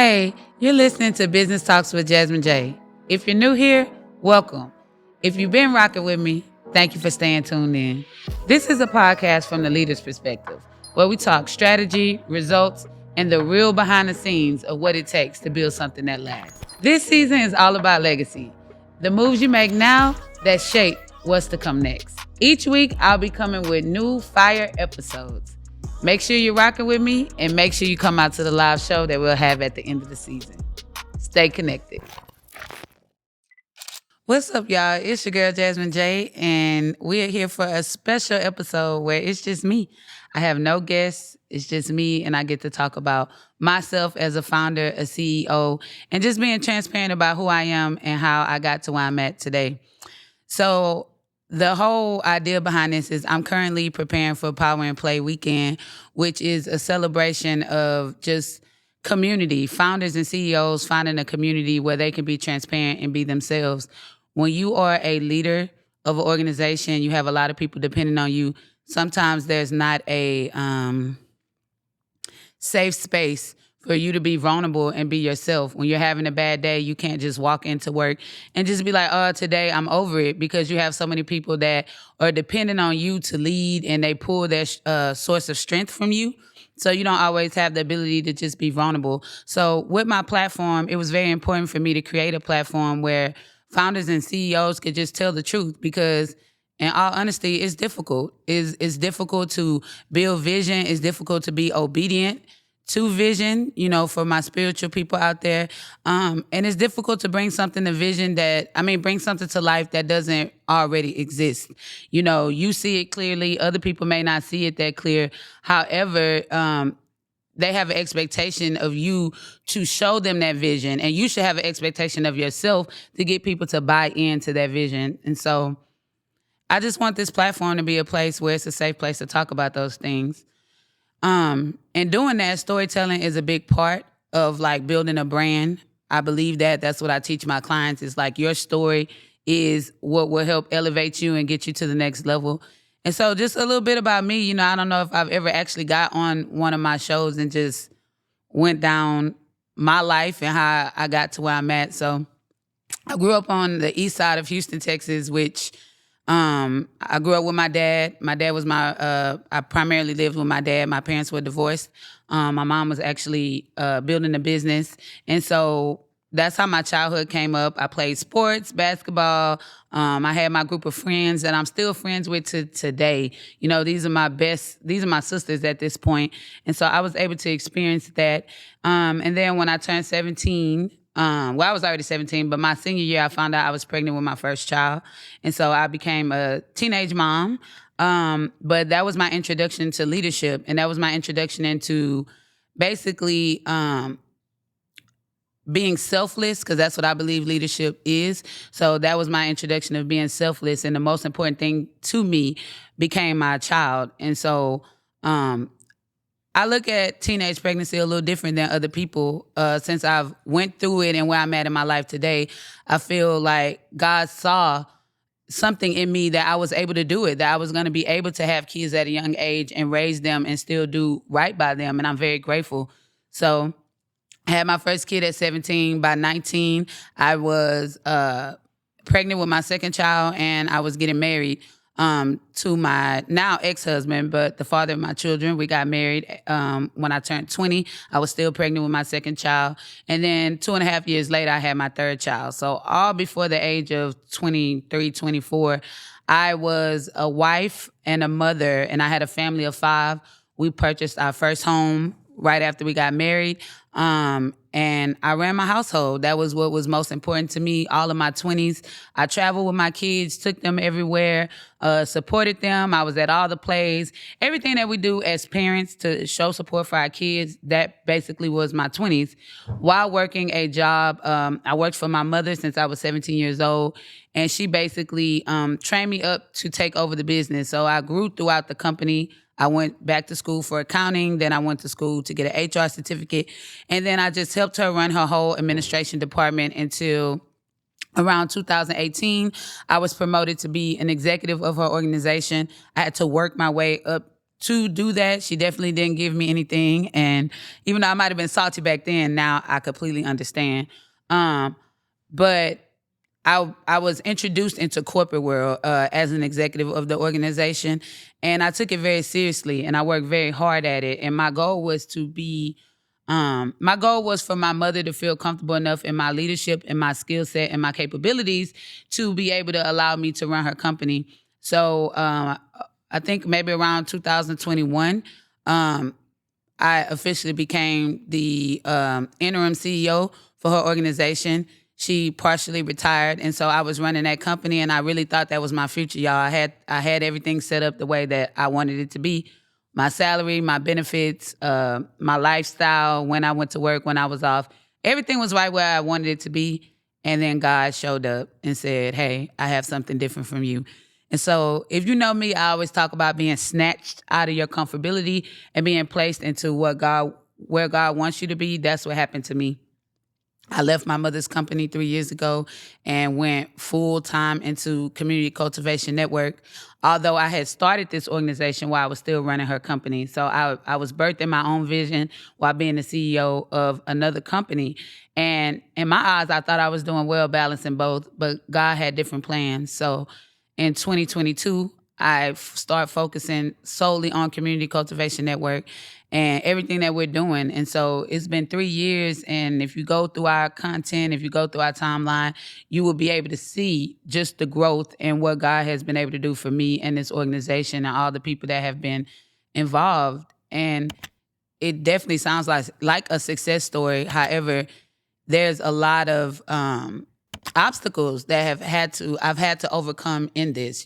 Hey, you're listening to Business Talks with Jazmin J. If you're new here, welcome. If you've been rocking with me, thank you for staying tuned in. This is a podcast from the leader's perspective, where we talk strategy, results, and the real behind the scenes of what it takes to build something that lasts. This season is all about legacy, the moves you make now that shape what's to come next. Each week, I'll be coming with new fire episodes. Make sure you're rocking with me and make sure you come out to the live show that we'll have at the end of the season. Stay connected. What's up, y'all? It's your girl, Jazmin J, and we're here for a special episode where it's just me. I have no guests. It's just me, and I get to talk about myself as a founder, a CEO, and just being transparent about who I am and how I got to where I'm at today. So the whole idea behind this is I'm currently preparing for Power and Play Weekend, which is a celebration of just community, founders and CEOs finding a community where they can be transparent and be themselves. When you are a leader of an organization, you have a lot of people depending on you. Sometimes there's not a safe space for you to be vulnerable and be yourself. When you're having a bad day, you can't just walk into work and just be like, oh, today I'm over it, because you have so many people that are dependent on you to lead and they pull their source of strength from you. So you don't always have the ability to just be vulnerable. So with my platform, it was very important for me to create a platform where founders and CEOs could just tell the truth, because in all honesty, it's difficult. It's difficult to build vision. It's difficult to be obedient to vision, for my spiritual people out there. And it's difficult to bring something bring something to life that doesn't already exist. You see it clearly. Other people may not see it that clear. However, they have an expectation of you to show them that vision, and you should have an expectation of yourself to get people to buy into that vision. And so I just want this platform to be a place where it's a safe place to talk about those things. And doing that, storytelling is a big part of building a brand. I believe that's what I teach my clients, is your story is what will help elevate you and get you to the next level. And so just a little bit about me, I don't know if I've ever actually got on one of my shows and just went down my life and how I got to where I'm at. So I grew up on the east side of Houston, Texas, which I grew up with my dad. My dad was I primarily lived with my dad. My parents were divorced. My mom was actually building a business. And so that's how my childhood came up. I played sports, basketball. I had my group of friends that I'm still friends with to today. These are my sisters at this point. And so I was able to experience that. And then when I turned 17, I was already 17, but my senior year, I found out I was pregnant with my first child. And so I became a teenage mom. But that was my introduction to leadership. And that was my introduction into basically being selfless, because that's what I believe leadership is. So that was my introduction of being selfless. And the most important thing to me became my child. And so I look at teenage pregnancy a little different than other people. Since I've went through it and where I'm at in my life today, I feel like God saw something in me that I was able to do it, that I was going to be able to have kids at a young age and raise them and still do right by them. And I'm very grateful. So I had my first kid at 17. By 19, I was pregnant with my second child, and I was getting married to my now ex-husband, but the father of my children. We got married when I turned 20. I was still pregnant with my second child. And then 2.5 years later, I had my third child. So all before the age of 23, 24, I was a wife and a mother, and I had a family of 5. We purchased our first home right after we got married. And I ran my household. That was what was most important to me. All of my 20s, I traveled with my kids, took them everywhere, supported them. I was at all the plays. Everything that we do as parents to show support for our kids, that basically was my 20s. While working a job, I worked for my mother since I was 17 years old. And she basically trained me up to take over the business. So I grew throughout the company. I went back to school for accounting. Then I went to school to get an HR certificate. And then I just helped her run her whole administration department until around 2018. I was promoted to be an executive of her organization. I had to work my way up to do that. She definitely didn't give me anything. And even though I might have been salty back then, now I completely understand. But I was introduced into corporate world as an executive of the organization, and I took it very seriously, and I worked very hard at it. And my goal was for my mother to feel comfortable enough in my leadership and my skill set and my capabilities to be able to allow me to run her company. So I think maybe around 2021, I officially became the interim CEO for her organization. She partially retired, and so I was running that company, and I really thought that was my future, y'all. I had everything set up the way that I wanted it to be. My salary, my benefits, my lifestyle, when I went to work, when I was off, everything was right where I wanted it to be. And then God showed up and said, hey, I have something different from you. And so if you know me, I always talk about being snatched out of your comfortability and being placed into where God wants you to be. That's what happened to me. I left my mother's company 3 years ago and went full time into Community Cultivation Network. Although I had started this organization while I was still running her company. So I was birthing my own vision while being the CEO of another company. And in my eyes, I thought I was doing well balancing both, but God had different plans. So in 2022, I started focusing solely on Community Cultivation Network and everything that we're doing. And so it's been 3 years. And if you go through our content, if you go through our timeline, you will be able to see just the growth and what God has been able to do for me and this organization and all the people that have been involved. And it definitely sounds like a success story. However, there's a lot of obstacles that I've had to overcome in this,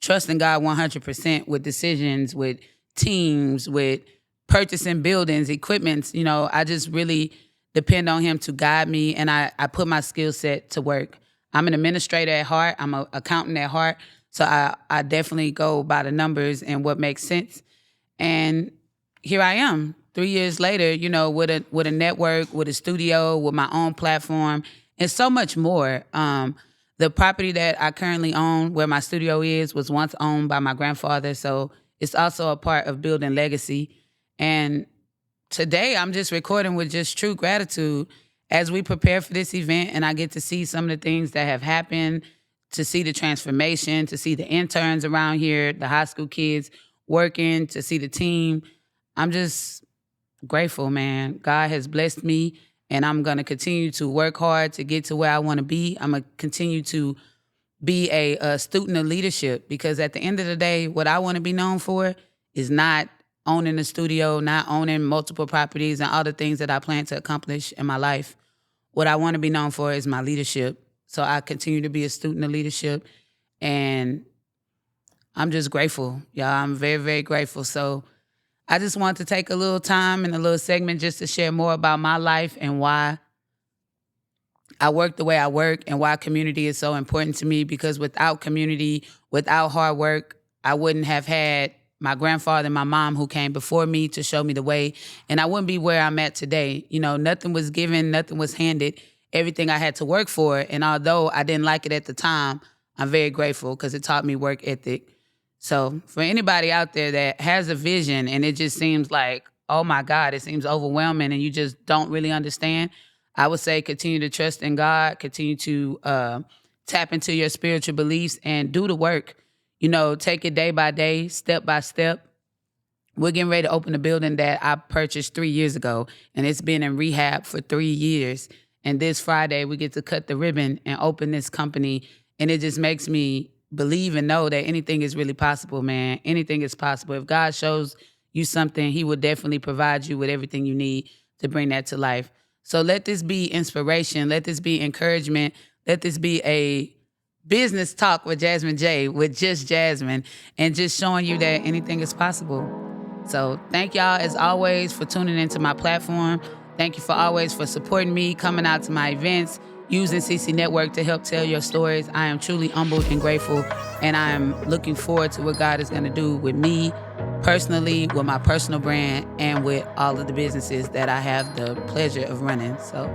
trusting God 100% with decisions, with teams, with purchasing buildings, equipments. I just really depend on him to guide me, and I put my skill set to work. I'm an administrator at heart. I'm an accountant at heart. So I definitely go by the numbers and what makes sense. And here I am 3 years later, with a network, with a studio, with my own platform, and so much more. The property that I currently own, where my studio is, was once owned by my grandfather. So it's also a part of building legacy. And today I'm just recording with just true gratitude as we prepare for this event, and I get to see some of the things that have happened, to see the transformation, to see the interns around here, the high school kids working, to see the team. I'm just grateful, man. God has blessed me, and I'm going to continue to work hard to get to where I want to be. I'm going to continue to be a student of leadership, because at the end of the day, what I want to be known for is not owning a studio, not owning multiple properties and all the things that I plan to accomplish in my life. What I want to be known for is my leadership. So I continue to be a student of leadership, and I'm just grateful. Y'all, I'm very, very grateful. So I just want to take a little time and a little segment just to share more about my life and why I work the way I work and why community is so important to me, because without community, without hard work, I wouldn't have had my grandfather and my mom who came before me to show me the way, and I wouldn't be where I'm at today. Nothing was given, nothing was handed. Everything I had to work for, and although I didn't like it at the time, I'm very grateful because it taught me work ethic. So for anybody out there that has a vision and it just seems like, oh my God, it seems overwhelming and you just don't really understand, I would say continue to trust in God, continue to tap into your spiritual beliefs and do the work. Take it day by day, step by step. We're getting ready to open a building that I purchased 3 years ago, and it's been in rehab for 3 years. And this Friday, we get to cut the ribbon and open this company. And it just makes me believe and know that anything is really possible, man. Anything is possible. If God shows you something, he will definitely provide you with everything you need to bring that to life. So let this be inspiration. Let this be encouragement. Let this be a business talk with Jazmin J, with just Jazmin, and just showing you that anything is possible. So thank y'all, as always, for tuning into my platform. Thank you for supporting me, coming out to my events, using CC Network to help tell your stories. I am truly humbled and grateful, and I am looking forward to what God is going to do with me personally, with my personal brand, and with all of the businesses that I have the pleasure of running. So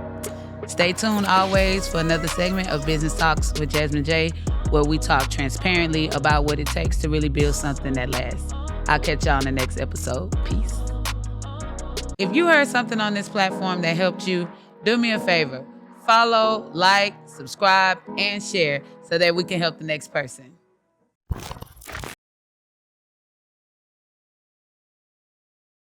stay tuned always for another segment of Business Talks with Jazmin J, where we talk transparently about what it takes to really build something that lasts. I'll catch y'all on the next episode. Peace. If you heard something on this platform that helped you, do me a favor. Follow, like, subscribe, and share so that we can help the next person.